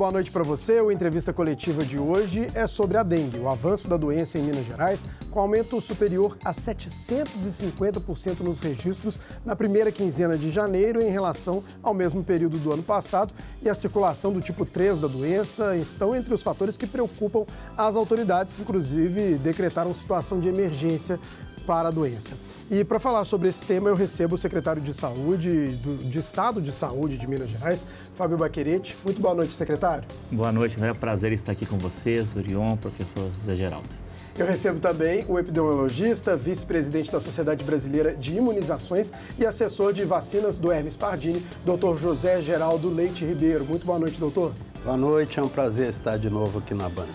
boa noite para você. O Entrevista Coletiva de hoje é sobre a dengue, o avanço da doença em Minas Gerais, com aumento superior a 750% nos registros na primeira quinzena de janeiro em relação ao mesmo período do ano passado. E a circulação do tipo 3 da doença estão entre os fatores que preocupam as autoridades, que inclusive decretaram situação de emergência para a doença. E para falar sobre esse tema, eu recebo o secretário de Saúde, de Estado de Saúde de Minas Gerais, Fábio Baccheretti. Muito boa noite, secretário. Boa noite, é um prazer estar aqui com vocês, Orion, professor Zé Geraldo. Eu recebo também o epidemiologista, vice-presidente da Sociedade Brasileira de Imunizações e assessor de vacinas do Hermes Pardini, doutor José Geraldo Leite Ribeiro. Muito boa noite, doutor. Boa noite, é um prazer estar de novo aqui na Band.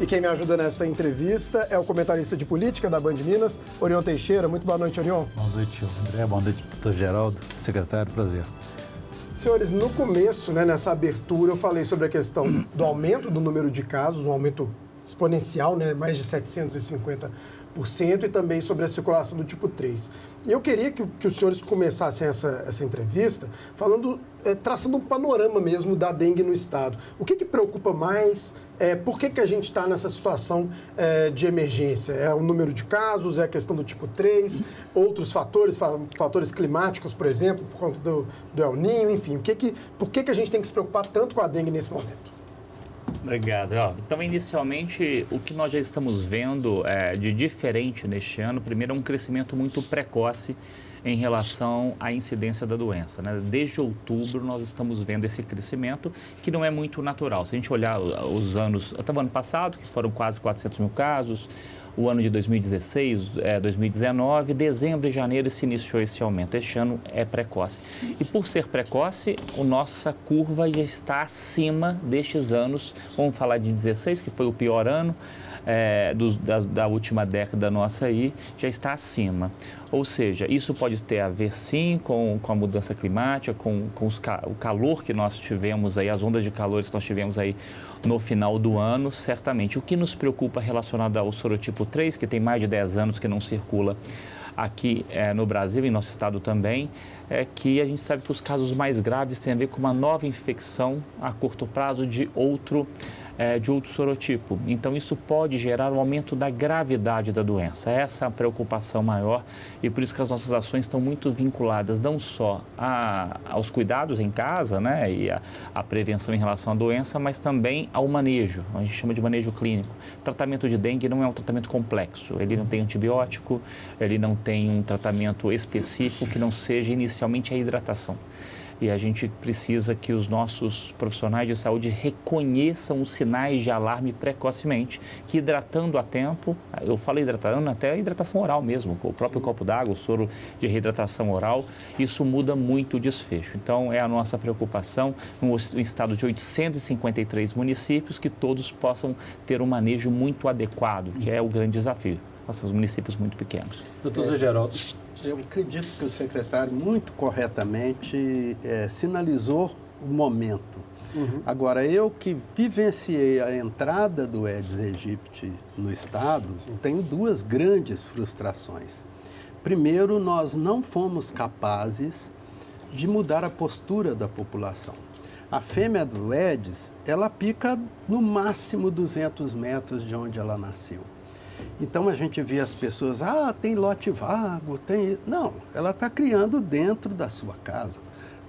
E quem me ajuda nesta entrevista é o comentarista de política da Band Minas, Orion Teixeira. Muito boa noite, Orion. Boa noite, André. Boa noite, doutor Geraldo, secretário. Prazer. Senhores, no começo, nessa abertura, eu falei sobre a questão do aumento do número de casos, um aumento exponencial, mais de 750%, e também sobre a circulação do tipo 3. E eu queria que os senhores começassem essa entrevista falando, traçando um panorama mesmo da dengue no estado. O que preocupa mais? Por que a gente está nessa situação de emergência? É o número de casos? É a questão do tipo 3? Outros fatores, fatores climáticos, por exemplo, por conta do El Niño, enfim. Por que a gente tem que se preocupar tanto com a dengue nesse momento? Obrigado. Então, inicialmente, o que nós já estamos vendo de diferente neste ano, primeiro, é um crescimento muito precoce em relação à incidência da doença. Desde outubro, nós estamos vendo esse crescimento, que não é muito natural. Se a gente olhar os anos, até o ano passado, que foram quase 400 mil casos, o ano de 2016, 2019, dezembro e janeiro se iniciou esse aumento. Este ano é precoce. E por ser precoce, a nossa curva já está acima destes anos. Vamos falar de 16, que foi o pior ano da última década nossa aí, já está acima. Ou seja, isso pode ter a ver sim com a mudança climática, com o calor que nós tivemos aí, as ondas de calor que nós tivemos aí no final do ano, certamente. O que nos preocupa relacionado ao sorotipo 3, que tem mais de 10 anos que não circula aqui no Brasil, em nosso estado também, é que a gente sabe que os casos mais graves têm a ver com uma nova infecção a curto prazo de outro sorotipo. Então, isso pode gerar um aumento da gravidade da doença. Essa é a preocupação maior e por isso que as nossas ações estão muito vinculadas não só aos cuidados em casa, e a prevenção em relação à doença, mas também ao manejo. A gente chama de manejo clínico. O tratamento de dengue não é um tratamento complexo. Ele não tem antibiótico, ele não tem um tratamento específico que não seja inicialmente a hidratação. E a gente precisa que os nossos profissionais de saúde reconheçam os sinais de alarme precocemente, que hidratando a tempo, eu falo hidratando até a hidratação oral mesmo, com o próprio copo d'água, o soro de reidratação oral, isso muda muito o desfecho. Então, é a nossa preocupação no estado de 853 municípios, que todos possam ter um manejo muito adequado, que é o grande desafio. Nossos municípios muito pequenos. Doutor Zé Geraldo. Eu acredito que o secretário muito corretamente sinalizou o momento. Agora, eu que vivenciei a entrada do Aedes aegypti no estado, tenho duas grandes frustrações. Primeiro, nós não fomos capazes de mudar a postura da população. A fêmea do Aedes, ela pica no máximo 200 metros de onde ela nasceu. Então, a gente vê as pessoas, tem lote vago, tem... Não, ela está criando dentro da sua casa,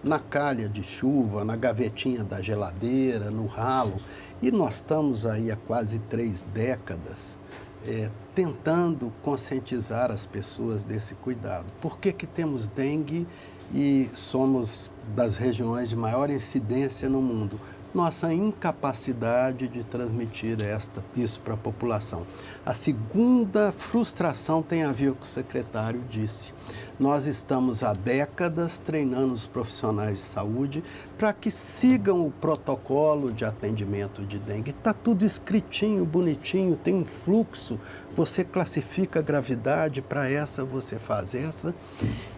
na calha de chuva, na gavetinha da geladeira, no ralo. E nós estamos aí há quase 3 décadas tentando conscientizar as pessoas desse cuidado. Por que temos dengue e somos das regiões de maior incidência no mundo? Nossa incapacidade de transmitir isso para a população. A segunda frustração tem a ver com o que o secretário disse. Nós estamos há décadas treinando os profissionais de saúde para que sigam o protocolo de atendimento de dengue. Está tudo escritinho, bonitinho, tem um fluxo, você classifica a gravidade, para essa você faz essa.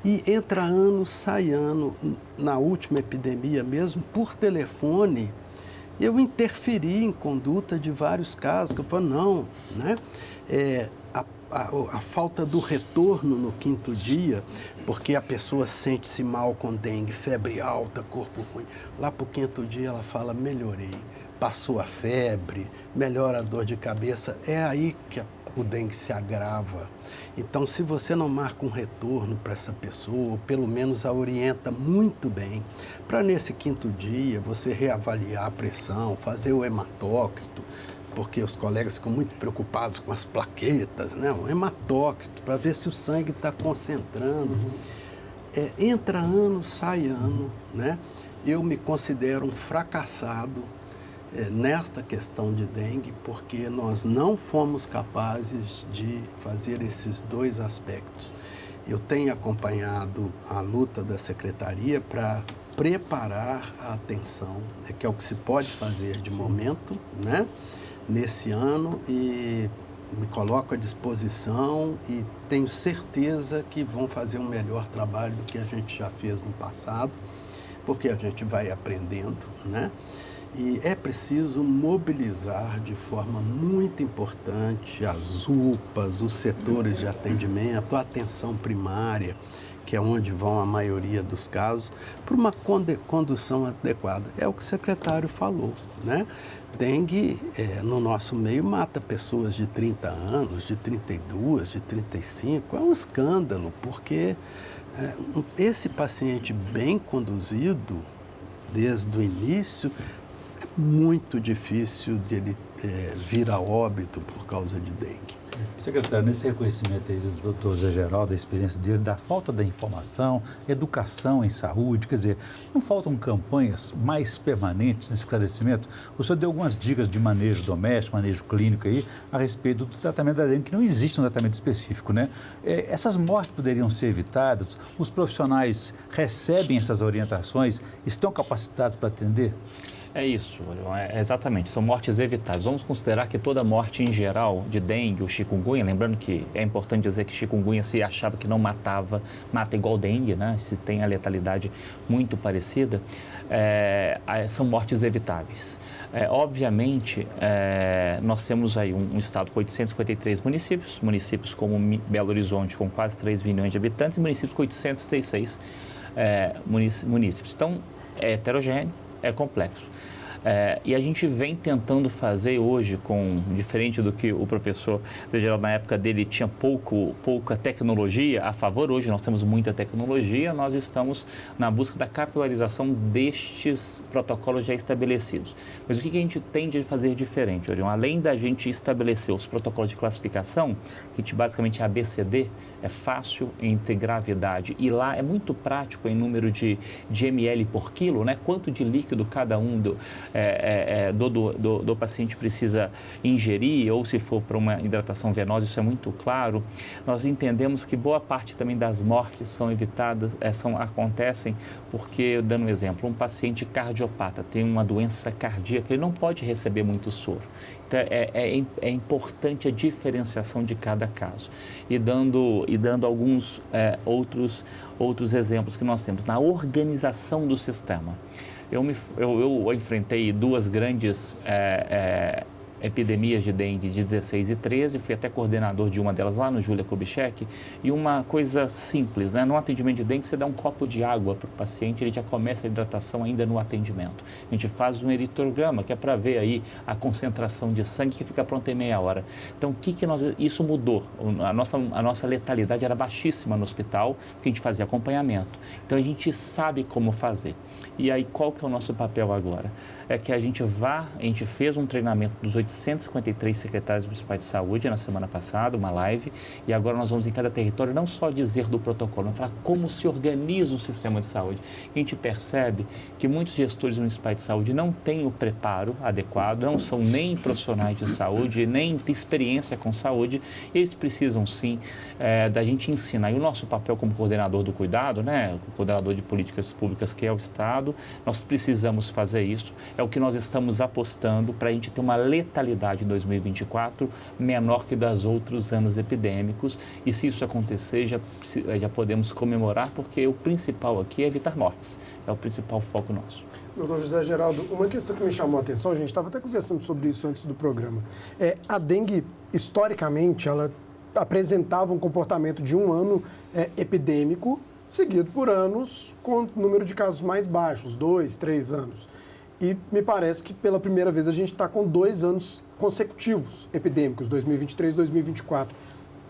E entra ano, sai ano. Na última epidemia mesmo, por telefone, eu interferi em conduta de vários casos, que eu falo, não, a falta do retorno no 5º dia, porque a pessoa sente-se mal com dengue, febre alta, corpo ruim. Lá para o 5º dia ela fala, melhorei. passou a febre, melhora a dor de cabeça, é aí que o dengue se agrava. Então, se você não marca um retorno para essa pessoa, ou pelo menos a orienta muito bem, para nesse 5º dia você reavaliar a pressão, fazer o hematócrito, porque os colegas ficam muito preocupados com as plaquetas, né? O hematócrito, para ver se o sangue está concentrando. Entra ano, sai ano, né? Eu me considero um fracassado nesta questão de dengue, porque nós não fomos capazes de fazer esses 2 aspectos. Eu tenho acompanhado a luta da Secretaria para preparar a atenção, que é o que se pode fazer de momento, né? Nesse ano, e me coloco à disposição e tenho certeza que vão fazer um melhor trabalho do que a gente já fez no passado, porque a gente vai aprendendo, né? E é preciso mobilizar de forma muito importante as UPAs, os setores de atendimento, a atenção primária, que é onde vão a maioria dos casos, para uma condução adequada. É o que o secretário falou, né? Dengue, no nosso meio, mata pessoas de 30 anos, de 32, de 35. É um escândalo, porque esse paciente bem conduzido, desde o início, é muito difícil dele vir a óbito por causa de dengue. Secretário, nesse reconhecimento aí do Dr. José Geraldo, da experiência dele, da falta da informação, educação em saúde, quer dizer, não faltam campanhas mais permanentes nesse esclarecimento? O senhor deu algumas dicas de manejo doméstico, manejo clínico aí, a respeito do tratamento da dengue, que não existe um tratamento específico, né? Essas mortes poderiam ser evitadas? Os profissionais recebem essas orientações? Estão capacitados para atender? É isso, exatamente, são mortes evitáveis. Vamos considerar que toda morte em geral de dengue ou chikungunya, lembrando que é importante dizer que chikungunya se achava que não matava, mata igual dengue, né? Se tem a letalidade muito parecida, são mortes evitáveis. Obviamente, nós temos aí um estado com 853 municípios como Belo Horizonte com quase 3 milhões de habitantes e municípios com 836 municípios. Então, é heterogêneo, é complexo. E a gente vem tentando fazer hoje, diferente do que o professor Geraldo na época dele tinha pouca tecnologia a favor, hoje nós temos muita tecnologia, nós estamos na busca da capilarização destes protocolos já estabelecidos. Mas o que a gente tem de fazer diferente, Orion? Além da gente estabelecer os protocolos de classificação, que basicamente é ABCD, é fácil entre gravidade e lá é muito prático em número de ml por quilo, né? Quanto de líquido cada um do paciente precisa ingerir, ou se for para uma hidratação venosa, isso é muito claro. Nós entendemos que boa parte também das mortes são evitadas, acontecem porque, dando um exemplo, um paciente cardiopata tem uma doença cardíaca, ele não pode receber muito soro. Então, é importante a diferenciação de cada caso. E dando alguns outros exemplos que nós temos. Na organização do sistema, eu enfrentei 2 grandes epidemias de dengue de 16 e 13, fui até coordenador de uma delas lá no Júlia Kubitschek, e uma coisa simples, né? No atendimento de dengue, você dá um copo de água para o paciente, ele já começa a hidratação ainda no atendimento. A gente faz um eritrograma, que é para ver aí a concentração de sangue, que fica pronta em meia hora. Então, isso mudou. A nossa letalidade era baixíssima no hospital, porque a gente fazia acompanhamento. Então, a gente sabe como fazer. E aí, qual que é o nosso papel agora? É que a gente fez um treinamento dos 853 secretários municipais de saúde na semana passada, uma live, e agora nós vamos em cada território não só dizer do protocolo, mas falar como se organiza o sistema de saúde. A gente percebe que muitos gestores municipais de saúde não têm o preparo adequado, não são nem profissionais de saúde, nem têm experiência com saúde, e eles precisam sim da gente ensinar. E o nosso papel como coordenador do cuidado, né, o coordenador de políticas públicas, que é o Estado, nós precisamos fazer isso. É o que nós estamos apostando para a gente ter uma letalidade em 2024 menor que das outros anos epidêmicos. E se isso acontecer, já podemos comemorar, porque o principal aqui é evitar mortes. É o principal foco nosso. Doutor José Geraldo, uma questão que me chamou a atenção, a gente estava até conversando sobre isso antes do programa. A dengue, historicamente, ela apresentava um comportamento de um ano epidêmico, seguido por anos com número de casos mais baixos, 2, 3 anos. E me parece que pela primeira vez a gente está com 2 anos consecutivos epidêmicos, 2023 e 2024.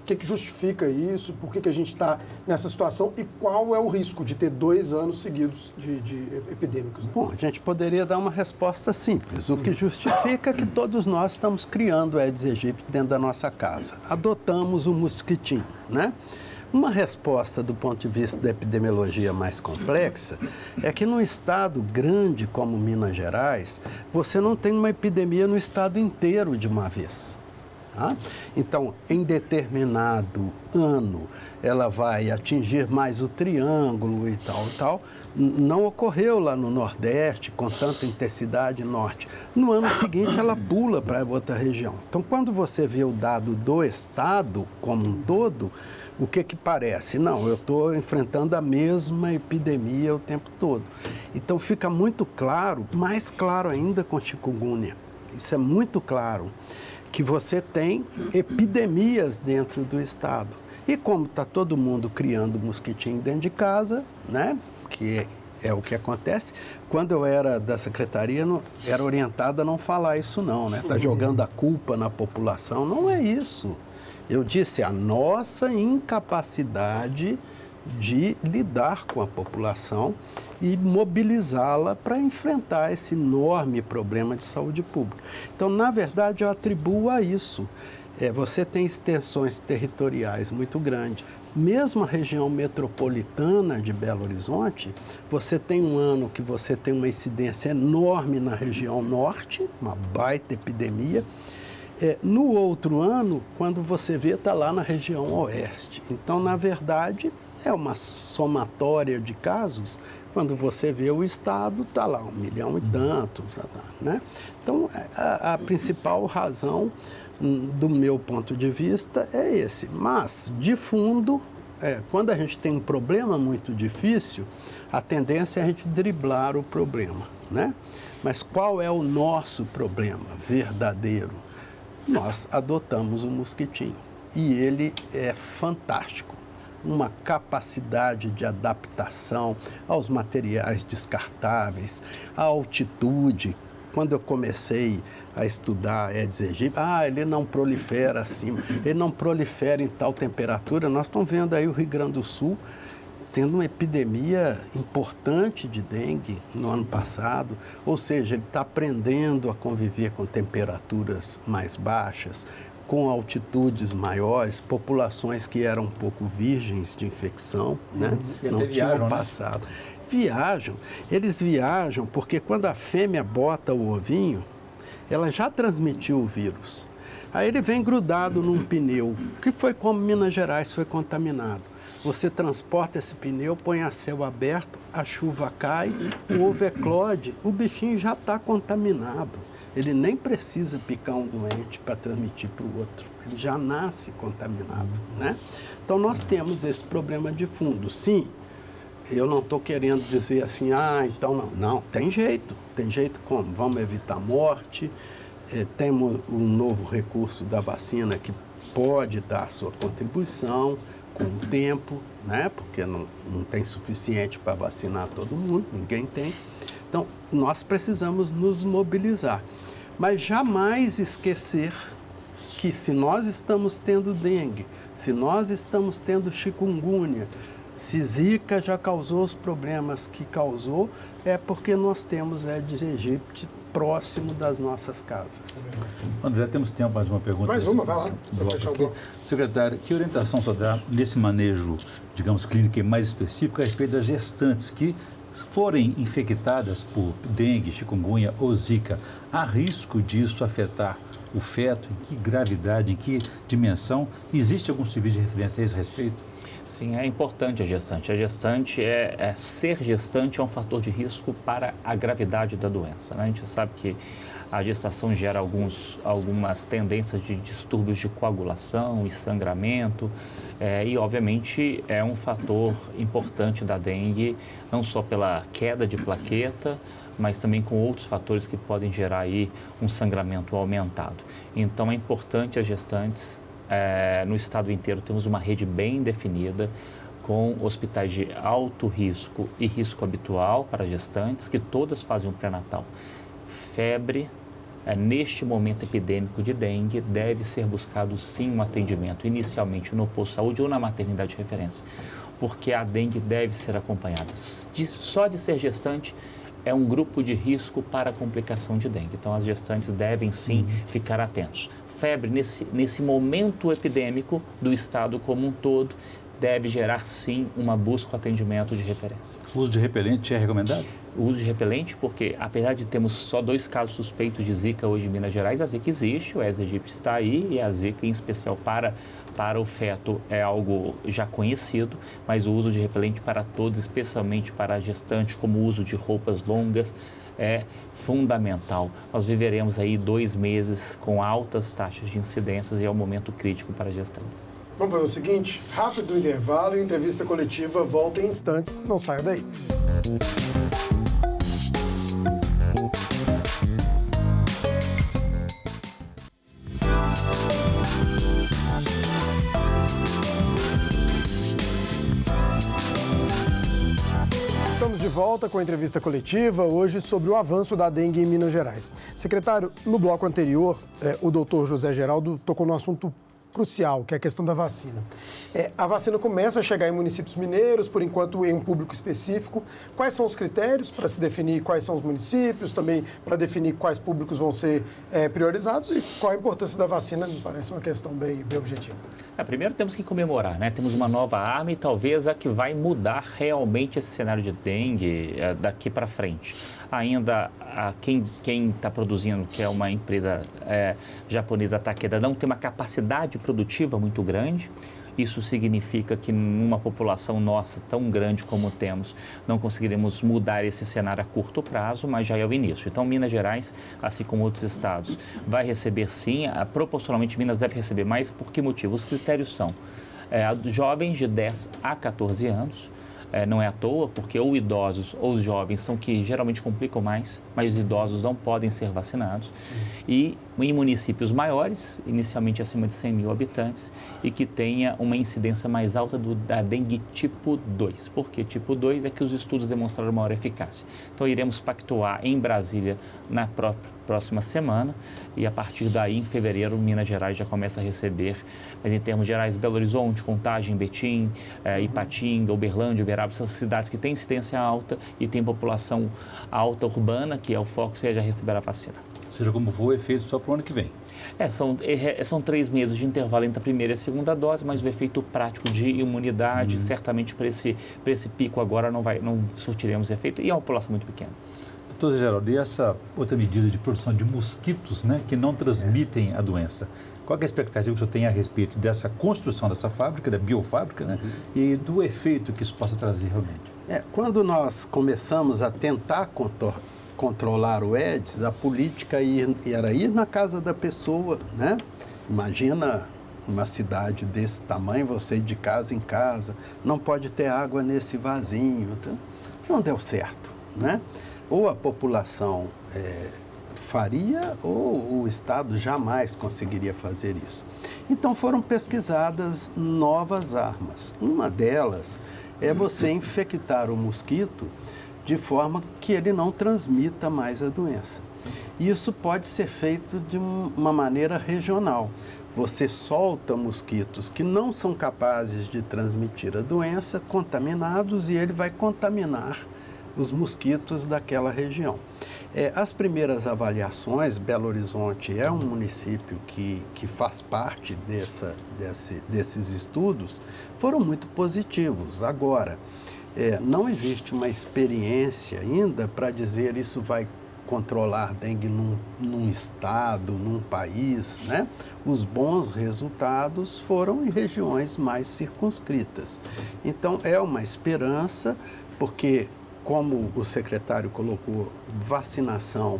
O que justifica isso? Por que a gente está nessa situação? E qual é o risco de ter 2 anos seguidos de epidêmicos? Né? Bom, a gente poderia dar uma resposta simples. O que justifica é que todos nós estamos criando Aedes aegypti dentro da nossa casa. Adotamos o mosquitinho, né? Uma resposta do ponto de vista da epidemiologia mais complexa é que num estado grande como Minas Gerais, você não tem uma epidemia no estado inteiro de uma vez. Tá? Então, em determinado ano, ela vai atingir mais o triângulo e tal. Não ocorreu lá no Nordeste com tanta intensidade norte. No ano seguinte, ela pula para outra região. Então, quando você vê o dado do estado como um todo, o que parece? Não, eu estou enfrentando a mesma epidemia o tempo todo. Então fica muito claro, mais claro ainda com chikungunya. Isso é muito claro, que você tem epidemias dentro do estado. E como está todo mundo criando mosquitinho dentro de casa, né? Que é o que acontece. Quando eu era da secretaria, era orientada a não falar isso não, né? Está jogando a culpa na população. Não é isso. Eu disse a nossa incapacidade de lidar com a população e mobilizá-la para enfrentar esse enorme problema de saúde pública. Então, na verdade, eu atribuo a isso. Você tem extensões territoriais muito grandes. Mesmo a região metropolitana de Belo Horizonte, você tem um ano que você tem uma incidência enorme na região norte, uma baita epidemia. No outro ano, quando você vê, está lá na região oeste. Então, na verdade, é uma somatória de casos. Quando você vê o estado, está lá 1 milhão e tanto. Né? Então, a principal razão, do meu ponto de vista, é esse. Mas, de fundo, quando a gente tem um problema muito difícil, a tendência é a gente driblar o problema. Né? Mas qual é o nosso problema verdadeiro? Nós adotamos o mosquitinho e ele é fantástico. Uma capacidade de adaptação aos materiais descartáveis, à altitude. Quando eu comecei a estudar Aedes aegypti, ele não prolifera acima, ele não prolifera em tal temperatura. Nós estamos vendo aí o Rio Grande do Sul tendo uma epidemia importante de dengue no ano passado, ou seja, ele está aprendendo a conviver com temperaturas mais baixas, com altitudes maiores, populações que eram um pouco virgens de infecção, né? Não tinham passado. Né? Eles viajam porque quando a fêmea bota o ovinho, ela já transmitiu o vírus. Aí ele vem grudado num pneu, que foi como Minas Gerais foi contaminado. Você transporta esse pneu, põe a céu aberto, a chuva cai, o ovo eclode, o bichinho já está contaminado. Ele nem precisa picar um doente para transmitir para o outro. Ele já nasce contaminado, né? Então, nós temos esse problema de fundo. Sim, eu não estou querendo dizer assim, então não. Não, tem jeito. Tem jeito como? Vamos evitar morte. Temos um novo recurso da vacina que pode dar a sua contribuição com o tempo, né? Porque não tem suficiente para vacinar todo mundo, ninguém tem. Então, nós precisamos nos mobilizar. Mas jamais esquecer que se nós estamos tendo dengue, se nós estamos tendo chikungunya, se Zika já causou os problemas que causou, é porque nós temos Aedes aegypti próximo das nossas casas. André, temos tempo para mais uma pergunta. Mais uma, vai lá. Secretário, que orientação só dá nesse manejo, digamos, clínico e mais específico a respeito das gestantes que forem infectadas por dengue, chikungunya ou zika? Há risco disso afetar o feto? Em que gravidade, em que dimensão? Existe algum serviço de referência a esse respeito? Sim, é importante a gestante. A gestante ser gestante é um fator de risco para a gravidade da doença, né? A gente sabe que a gestação gera algumas tendências de distúrbios de coagulação e sangramento, e obviamente é um fator importante da dengue, não só pela queda de plaqueta, mas também com outros fatores que podem gerar aí um sangramento aumentado. Então é importante as gestantes. No estado inteiro temos uma rede bem definida, com hospitais de alto risco e risco habitual para gestantes, que todas fazem um pré-natal. Febre, neste momento epidêmico de dengue, deve ser buscado sim um atendimento, inicialmente no posto de saúde ou na maternidade de referência, porque a dengue deve ser acompanhada. Só de ser gestante é um grupo de risco para a complicação de dengue, então as gestantes devem sim ficar atentos. Febre, nesse momento epidêmico do estado como um todo, deve gerar sim uma busca ou atendimento de referência. O uso de repelente é recomendado? O uso de repelente, porque apesar de termos só 2 casos suspeitos de Zika hoje em Minas Gerais, a Zika existe, o Aedes aegypti está aí e a Zika em especial para o feto é algo já conhecido, mas o uso de repelente para todos, especialmente para a gestante, como o uso de roupas longas, é fundamental. Nós viveremos aí 2 meses com altas taxas de incidências e é um momento crítico para gestantes. Vamos fazer o seguinte, rápido intervalo e entrevista coletiva volta em instantes, não saia daí. Estamos de volta com a entrevista coletiva, hoje sobre o avanço da dengue em Minas Gerais. Secretário, no bloco anterior, o doutor José Geraldo tocou no assunto crucial, que é a questão da vacina. A vacina começa a chegar em municípios mineiros, por enquanto em um público específico. Quais são os critérios para se definir quais são os municípios, também para definir quais públicos vão ser priorizados e qual a importância da vacina? Me parece uma questão bem objetiva. Primeiro temos que comemorar, né? Temos uma nova arma e talvez a que vai mudar realmente esse cenário de dengue daqui para frente. Ainda quem está produzindo, que é uma empresa japonesa, Takeda, não tem uma capacidade produtiva muito grande. Isso significa que numa população nossa tão grande como temos, não conseguiremos mudar esse cenário a curto prazo, mas já é o início. Então, Minas Gerais, assim como outros estados, vai receber sim, proporcionalmente Minas deve receber mais. Por que motivo? Os critérios são jovens de 10 a 14 anos, não é à toa, porque ou idosos ou os jovens são que geralmente complicam mais, mas os idosos não podem ser vacinados. Sim. E em municípios maiores, inicialmente acima de 100 mil habitantes, e que tenha uma incidência mais alta da dengue tipo 2. Por que tipo 2? É que os estudos demonstraram maior eficácia. Então, iremos pactuar em Brasília na próxima semana e a partir daí, em fevereiro, Minas Gerais já começa a receber, mas em termos gerais, Belo Horizonte, Contagem, Betim, Ipatinga, Uberlândia, Uberaba, essas cidades que têm incidência alta e têm população alta urbana, que é o foco, você já receberá a vacina. Seja como for, o efeito só para o ano que vem. São 3 meses de intervalo entre a primeira e a segunda dose, mas o efeito prático de imunidade, certamente para esse pico agora não surtiremos efeito e é uma população muito pequena. Doutor Geraldo, e essa outra medida de produção de mosquitos, né, que não transmitem a doença? Qual é a expectativa que o senhor tem a respeito dessa construção dessa fábrica, da biofábrica, né, e do efeito que isso possa trazer realmente? Quando nós começamos a tentar controlar o Aedes, a política era ir na casa da pessoa, né? Imagina uma cidade desse tamanho, você ir de casa em casa, não pode ter água nesse vasinho. Então, não deu certo, né? Ou a população faria, ou o Estado jamais conseguiria fazer isso. Então, foram pesquisadas novas armas. Uma delas é você infectar o mosquito de forma que ele não transmita mais a doença. Isso pode ser feito de uma maneira regional. Você solta mosquitos que não são capazes de transmitir a doença, contaminados, e ele vai contaminar os mosquitos daquela região. As primeiras avaliações, Belo Horizonte é um município que faz parte desses estudos, foram muito positivos. Agora, não existe uma experiência ainda para dizer isso vai controlar dengue num estado, num país, né? Os bons resultados foram em regiões mais circunscritas. Então, é uma esperança, porque, como o secretário colocou, vacinação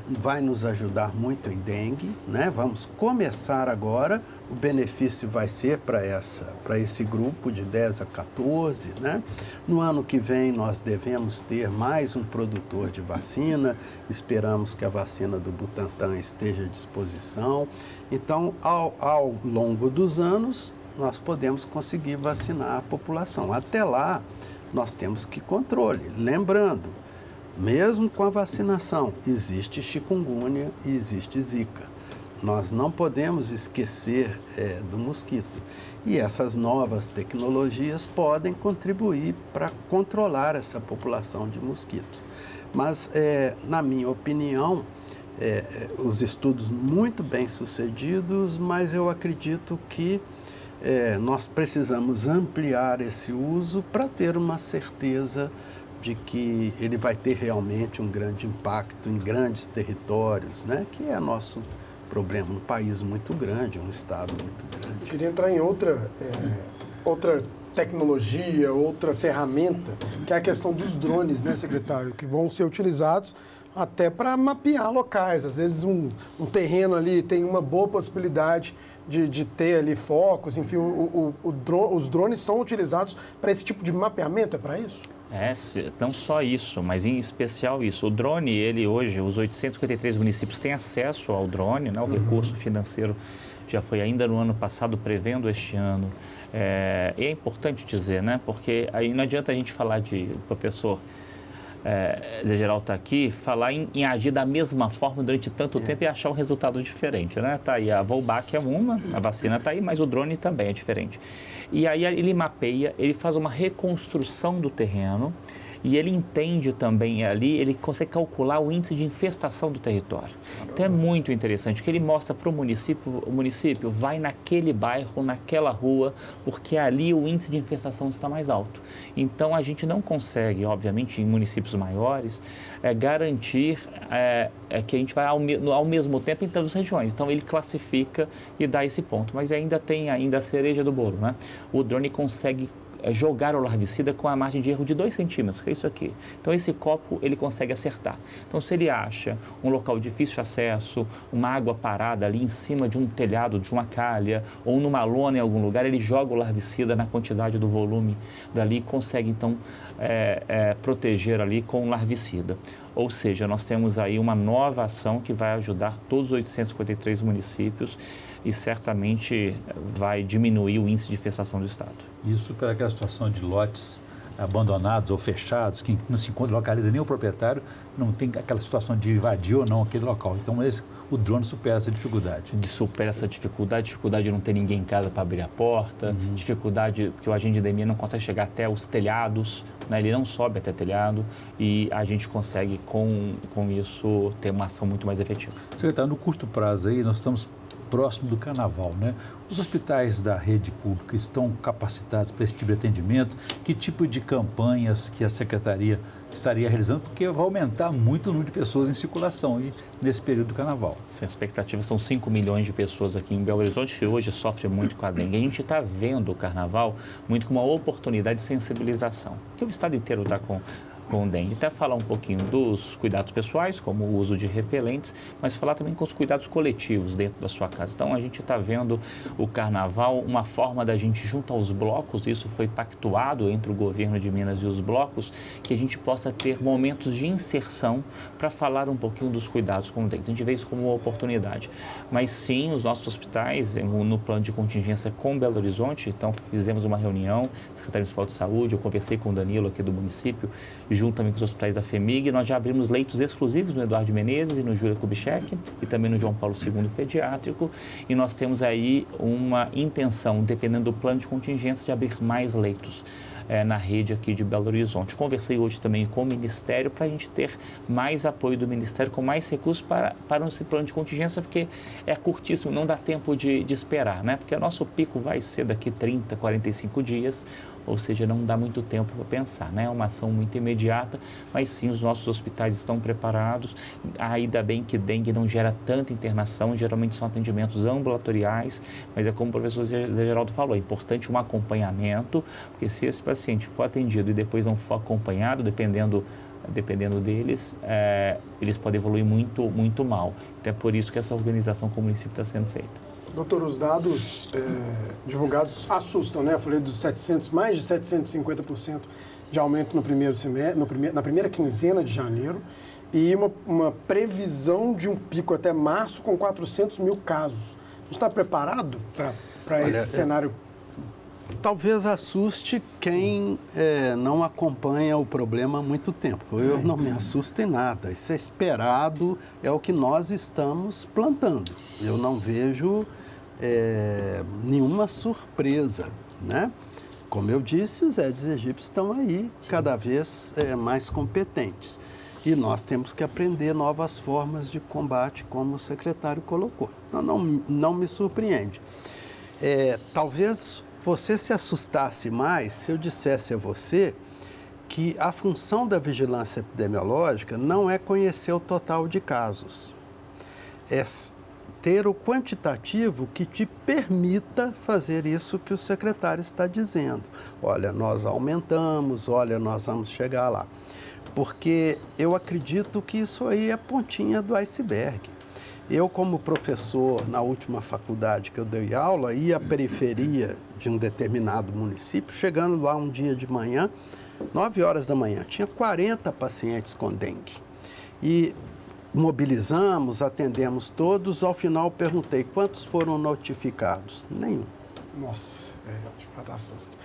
vai nos ajudar muito em dengue, né? Vamos começar agora, o benefício vai ser para esse grupo de 10 a 14, né? No ano que vem nós devemos ter mais um produtor de vacina, esperamos que a vacina do Butantan esteja à disposição. Então, ao longo dos anos, nós podemos conseguir vacinar a população. Até lá, nós temos que controle. Lembrando, mesmo com a vacinação, existe chikungunya e existe zika. Nós não podemos esquecer do mosquito. E essas novas tecnologias podem contribuir para controlar essa população de mosquitos. Mas, na minha opinião, os estudos muito bem sucedidos, mas eu acredito que nós precisamos ampliar esse uso para ter uma certeza de que ele vai ter realmente um grande impacto em grandes territórios, né? Que é nosso problema, um país muito grande, um estado muito grande. Eu queria entrar em outra tecnologia, outra ferramenta, que é a questão dos drones, né, secretário, que vão ser utilizados até para mapear locais. Às vezes um terreno ali tem uma boa possibilidade de ter ali focos, enfim, os drones são utilizados para esse tipo de mapeamento, é para isso? Não só isso, mas em especial isso. O drone, ele hoje, os 853 municípios têm acesso ao drone, né? O recurso financeiro já foi ainda no ano passado, prevendo este ano. E é importante dizer, né? Porque aí não adianta a gente falar o professor Zé Geraldo está aqui, falar em agir da mesma forma durante tanto tempo e achar um resultado diferente, né? Tá aí, a Volbac é uma, a vacina está aí, mas o drone também é diferente. E aí ele mapeia, ele faz uma reconstrução do terreno e ele entende também ali, ele consegue calcular o índice de infestação do território. Então é muito interessante, que ele mostra para o município vai naquele bairro, naquela rua, porque ali o índice de infestação está mais alto. Então a gente não consegue, obviamente, em municípios maiores, garantir que a gente vai ao mesmo tempo em todas as regiões. Então ele classifica e dá esse ponto, mas ainda tem a cereja do bolo, né? O drone consegue jogar o larvicida com a margem de erro de 2 centímetros, que é isso aqui. Então, esse copo, ele consegue acertar. Então, se ele acha um local de difícil acesso, uma água parada ali em cima de um telhado, de uma calha, ou numa lona em algum lugar, ele joga o larvicida na quantidade do volume dali e consegue, então, proteger ali com o larvicida. Ou seja, nós temos aí uma nova ação que vai ajudar todos os 853 municípios e certamente vai diminuir o índice de infestação do Estado. Isso pela aquela situação de lotes abandonados ou fechados, que não se localiza nem o proprietário, não tem aquela situação de invadir ou não aquele local. Então, o drone supera essa dificuldade. Supera essa dificuldade de não ter ninguém em casa para abrir a porta, dificuldade porque o agente de endemia não consegue chegar até os telhados, né? Ele não sobe até telhado e a gente consegue, com isso, ter uma ação muito mais efetiva. Secretário, no curto prazo aí, nós estamos próximo do carnaval, né? Os hospitais da rede pública estão capacitados para esse tipo de atendimento? Que tipo de campanhas que a Secretaria estaria realizando? Porque vai aumentar muito o número de pessoas em circulação nesse período do carnaval. Sim, a expectativa são 5 milhões de pessoas aqui em Belo Horizonte, que hoje sofre muito com a dengue. A gente está vendo o carnaval muito como uma oportunidade de sensibilização, que o estado inteiro está com dengue. Até falar um pouquinho dos cuidados pessoais, como o uso de repelentes, mas falar também com os cuidados coletivos dentro da sua casa. Então, a gente está vendo o carnaval, uma forma da gente, junto aos blocos, isso foi pactuado entre o governo de Minas e os blocos, que a gente possa ter momentos de inserção para falar um pouquinho dos cuidados com o dengue. Então, a gente vê isso como uma oportunidade. Mas sim, os nossos hospitais, no plano de contingência com Belo Horizonte, então fizemos uma reunião, Secretaria Municipal de Saúde, eu conversei com o Danilo aqui do município, junto também com os hospitais da FEMIG, nós já abrimos leitos exclusivos no Eduardo Menezes e no Júlia Kubitschek e também no João Paulo II Pediátrico, e nós temos aí uma intenção, dependendo do plano de contingência, de abrir mais leitos na rede aqui de Belo Horizonte. Conversei hoje também com o Ministério para a gente ter mais apoio do Ministério, com mais recursos para esse plano de contingência, porque é curtíssimo, não dá tempo de esperar, né? Porque o nosso pico vai ser daqui 30, 45 dias, ou seja, não dá muito tempo para pensar, né? É uma ação muito imediata, mas sim, os nossos hospitais estão preparados. Ainda bem que dengue não gera tanta internação, geralmente são atendimentos ambulatoriais, mas é como o professor Zé Geraldo falou, é importante um acompanhamento, porque se esse paciente for atendido e depois não for acompanhado, dependendo deles, eles podem evoluir muito, muito mal. Então é por isso que essa organização com o município está sendo feita. Doutor, os dados divulgados assustam, né? Eu falei dos mais de 750% de aumento no primeiro semestre, na primeira quinzena de janeiro, e uma previsão de um pico até março com 400 mil casos. A gente está preparado para esse cenário Talvez assuste quem não acompanha o problema há muito tempo. Eu não me assusto em nada. Isso é esperado, é o que nós estamos plantando. Eu não vejo nenhuma surpresa, né? Como eu disse, os Aedes aegypti estão aí cada vez mais competentes. E nós temos que aprender novas formas de combate, como o secretário colocou. Então, não me surpreende. Talvez você se assustasse mais se eu dissesse a você que a função da vigilância epidemiológica não é conhecer o total de casos. É ter o quantitativo que te permita fazer isso que o secretário está dizendo. Olha, nós aumentamos, olha, nós vamos chegar lá. Porque eu acredito que isso aí é a pontinha do iceberg. Eu, como professor, na última faculdade que eu dei aula, ia à periferia de um determinado município, chegando lá um dia de manhã, 9 horas da manhã, tinha 40 pacientes com dengue. E mobilizamos, atendemos todos, ao final perguntei quantos foram notificados. Nenhum. Nossa, de fato assusta.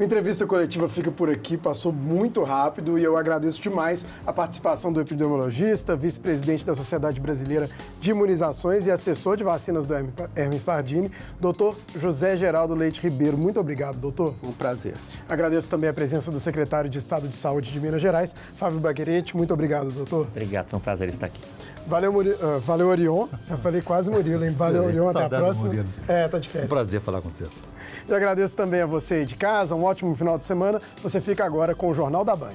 A entrevista coletiva fica por aqui, passou muito rápido e eu agradeço demais a participação do epidemiologista, vice-presidente da Sociedade Brasileira de Imunizações e assessor de vacinas do Hermes Pardini, doutor José Geraldo Leite Ribeiro. Muito obrigado, doutor. Foi um prazer. Agradeço também a presença do secretário de Estado de Saúde de Minas Gerais, Fábio Baquerete. Muito obrigado, doutor. Obrigado, foi um prazer estar aqui. Valeu, Orion. Já falei quase Murilo, hein? Valeu, Orion. Até a próxima. Murilo. Tá de férias. Um prazer falar com vocês. E agradeço também a você aí de casa. Um ótimo final de semana. Você fica agora com o Jornal da Band.